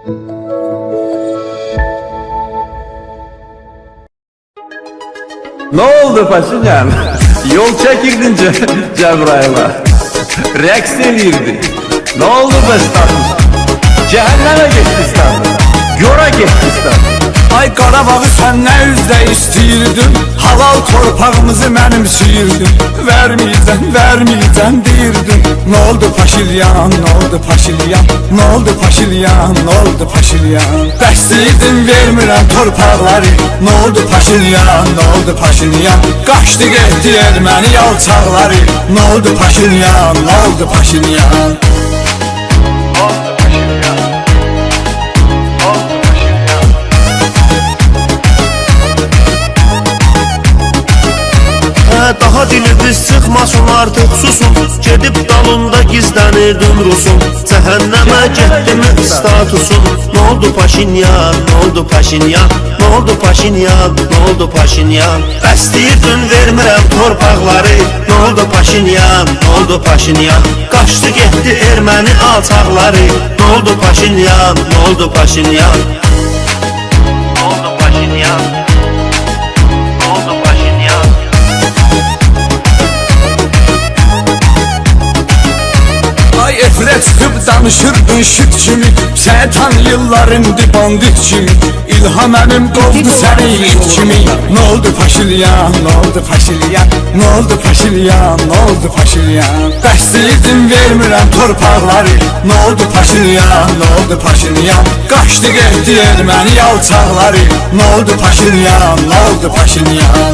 Ne oldu Paşinyan? Yol çekirdin Cebrail'a. Reks elirdi. Ne oldu be status? Cehenneme getmişsən. Yora getmişsən. Ay Qarabağı sən nə üzlə istəyirdin? Halal torpağımızı mənimsəyirdin. Verməyəcəm deyirdin. Nə oldu Paşilyan, nə oldu Paşilyan? Nə oldu Paşilyan, nə oldu Paşilyan? Bəstəyirdin vermirəm torpaqları. Nə oldu Paşilyan, nə oldu Paşilyan? Qaçdı getdi erməni yalçaqları. Nə oldu Paşilyan, nə oldu Paşilyan? Daha diliniz sıxmasın artıq susun. Gedib dalında gizlənirdin Rusun. Cəhənnəmə getdimi statusun. Nə oldu Paşinyan, nə oldu Paşinyan? Nə oldu Paşinyan, nə oldu Paşinyan? Bəstəyirdin vermirəm torpaqları. Nə oldu Paşinyan, nə oldu Paşinyan? Qaçdı getdi erməni alçaqları. Nə oldu Paşinyan, nə oldu Paşinyan? Nə oldu Paşinyan? Efrə çıxıb danışırdın şık kimi. Şeytan yılların bandit kimi. İlham əmim qovdu səni it kimi. Nə oldu Paşilyan, nə oldu Paşilyan? Nə oldu Paşilyan, nə oldu Paşilyan? Bəstəyirdin vermirəm torpaqları. Nə oldu Paşilyan, nə oldu Paşilyan? Qaçdı getdi erməni yalçaqları. Nə oldu Paşilyan, nə oldu Paşilyan?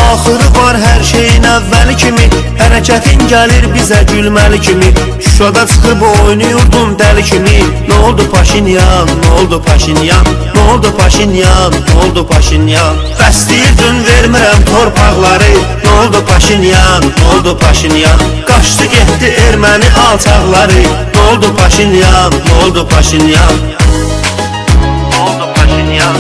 Axırı var hər şeyin əvvəli kimi. Hərəkətin gəlir bizə gülməli kimi. Şuşada çıxıb oynuyordun dəli kimi. Nə oldu Paşinyan, nə oldu Paşinyan? Nə oldu Paşinyan, nə oldu Paşinyan? Bəstəyirdin vermirəm torpaqları. Nə oldu Paşinyan, nə oldu Paşinyan? Qaçdı getdi erməni alçaqları. Nə oldu Paşinyan, nə oldu Paşinyan? Nə oldu Paşinyan?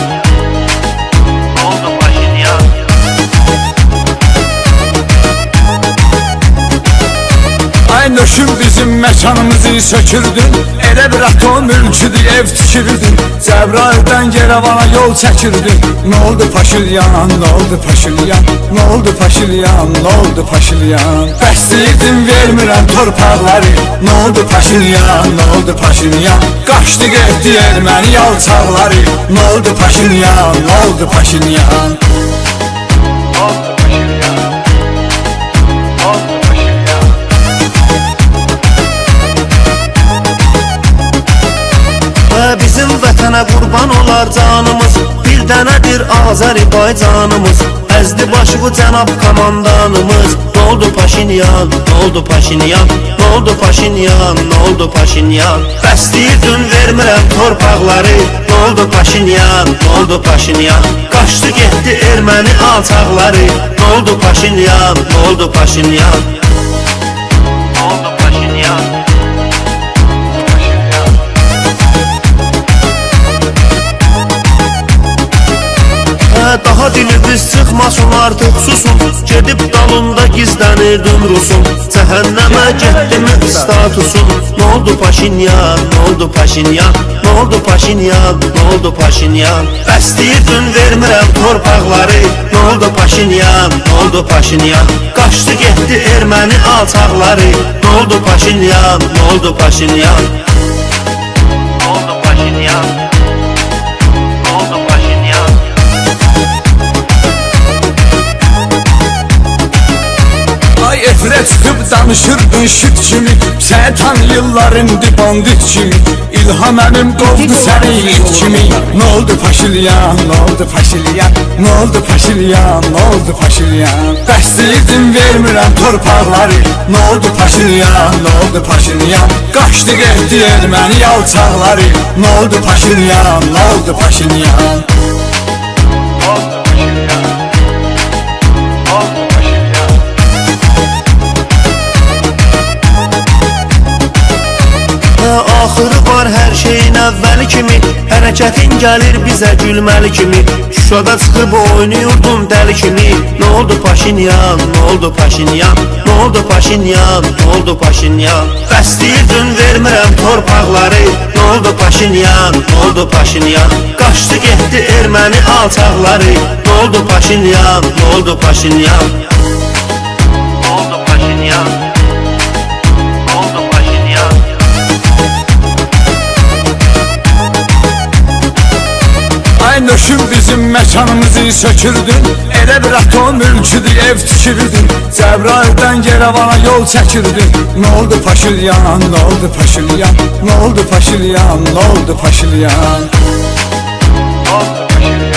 Ay nöşüm bizim məkanımızı sökürdün. Elə bir atom mülküdür ev tikirdin. Cəbraildən Yerevana yol çəkirdin. Nə oldu Paşilyan, nə oldu Paşilyan? Nə oldu Paşilyan, nə oldu Paşilyan? Bəstəyirdin vermirəm torpaqları. Nə oldu Paşilyan, nə oldu Paşilyan? Qaçdı getdi erməni yalçaqları. Nə oldu Paşilyan, nə oldu Paşilyan? Bizim vətənə qurban olar canımız. Bir dənədir Azərbaycanımız. Əzdi başıqı cənab komandanımız. Nə oldu Paşinyan, nə oldu Paşinyan? Nə oldu Paşinyan, nə oldu Paşinyan? Bəstəyirdin vermirəm torpaqları. Nə oldu Paşinyan, nə oldu Paşinyan? Qaçdı getdi erməni alçaqları. Nə oldu Paşinyan, nə oldu Paşinyan? Nə oldu Paşinyan? Daha diliniz sıxmasın artıq susun. Gedib dalında gizlənirdin Rusun. Cəhənnəmə getdimi statusun. Nə oldu Paşinyan, nə oldu Paşinyan? Nə oldu Paşinyan, nə oldu Paşinyan? Bəstəyirdin vermirəm torpaqları. Nə oldu Paşinyan, nə oldu Paşinyan? Qaçdı getdi erməni alçaqları. Nə oldu Paşinyan, nə oldu Paşinyan? Nə oldu Paşinyan? Efrə çıxıb danışırdın şık kimi. Şeytan yılların bandit kimi. İlham əmim qovdu səni it kimi. Nə oldu Paşilyan, nə oldu Paşilyan? Nə oldu Paşilyan, nə oldu Paşilyan? Bəstəyirdin vermirəm torpaqları. Nə oldu Paşilyan, nə oldu Paşilyan? Qaçdı getdi erməni yalçaqları. Nə oldu Paşilyan, nə oldu Paşilyan? Axırı var hər şeyin əvvəli kimi Hərəkətin gəlir bizə gülməli kimi Şuşada çıxıb oynuyordun dəli kimi Nə oldu Paşinyan, nə oldu Paşinyan Nə oldu Paşinyan, nə oldu Paşinyan Bəstəyirdin vermirəm torpaqları Nə oldu Paşinyan, nə oldu Paşinyan Qaçdı getdi erməni alçaqları Nə oldu Paşinyan, nə oldu Paşinyan Nə oldu Paşinyan Nə oldu Paşinyan Ay nöşüm bizim məkanımızı sökürdün Elə bir atom mülküdür ev tikirdin Cəbrayıldan Yerevana yol çəkirdin Nə oldu Paşinyan, nə oldu Paşinyan Nə oldu Paşinyan, nə oldu Paşinyan Nə oldu Paşinyan